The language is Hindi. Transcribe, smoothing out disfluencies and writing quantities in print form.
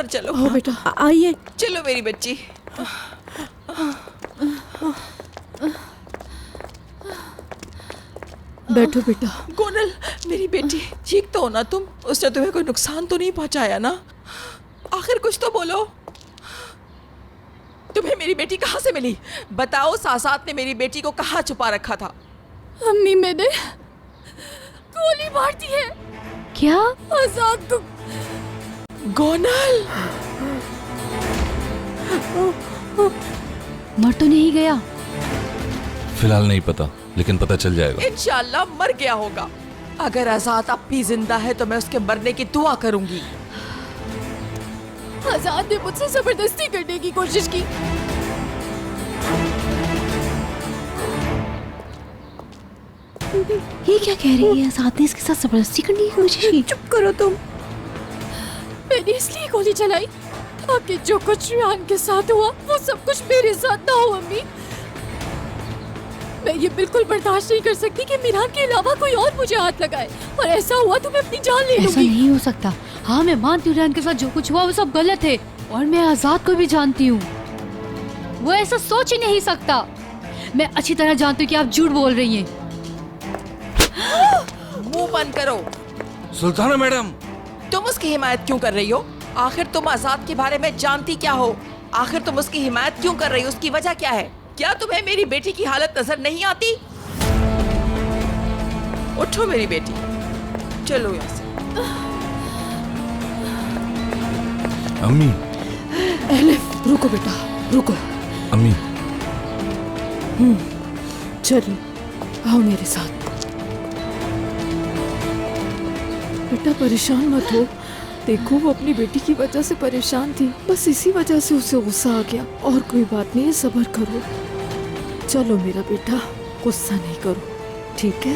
अंदर चलो। आओ बेटा, आइए। चलो मेरी बच्ची। बैठो बेटा। गोनल, मेरी बेटी, ठीक तो हो ना तुम? उसने तुम्हें कोई नुकसान तो नहीं पहुंचाया ना? आखिर कुछ तो बोलो। तुम्हें मेरी बेटी कहाँ से मिली? बताओ, सासात ने मेरी बेटी को कहाँ छुपा रखा था? अम्मी, मैंने गोली मार दी है। क्या? आजाद को। गोनल, मर तो नहीं गया? फिलहाल नहीं पता, लेकिन पता चल जाएगा। इंशाल्लाह मर गया होगा। अगर आजाद अब भी जिंदा है तो मैं उसके मरने की दुआ करूंगी। आजाद ने मुझसे जबरदस्ती करने की कोशिश की। ये क्या कह रही है? साथ ने इसके साथ जबरदस्ती करने की कोशिश की? चुप करो तुम। मैंने इसलिए गोली चलाई ताकि जो कुछ रियान के साथ हुआ वो सब कुछ मेरे साथ ना हो। अम्मी, मैं ये बिल्कुल बर्दाश्त नहीं कर सकती कि मिरान के अलावा कोई और मुझे हाथ लगाए, और ऐसा हुआ तो मैं अपनी जान ले ऐसा लूंगी। नहीं हो सकता। हाँ, मैं मानती हूँ रियान के साथ जो कुछ हुआ वो सब गलत है, और मैं आजाद को भी जानती हूँ। वो ऐसा सोच ही नहीं सकता। मैं अच्छी तरह जानती हूँ कि आप झूठ बोल रही हैं। मुंह बंद करो। सुल्ताना मैडम, तुम उसकी हिमायत क्यों कर रही हो? आखिर तुम आजाद के बारे में जानती क्या हो? आखिर तुम उसकी हिमायत क्यों कर रही हो? उसकी वजह क्या है? क्या तुम्हें मेरी बेटी की हालत नजर नहीं आती? उठो मेरी बेटी, चलो यहाँ से। अम्मी। एलिफ, रुको बेटा, रुको। अम्मी। चलिए, आओ मेरे साथ। बेटा, परेशान मत हो। देखो, वो अपनी बेटी की वजह से परेशान थी, बस इसी वजह से उसे गुस्सा आ गया, और कोई बात नहीं है, सब्र करो। चलो मेरा बेटा, गुस्सा नहीं करो, ठीक है?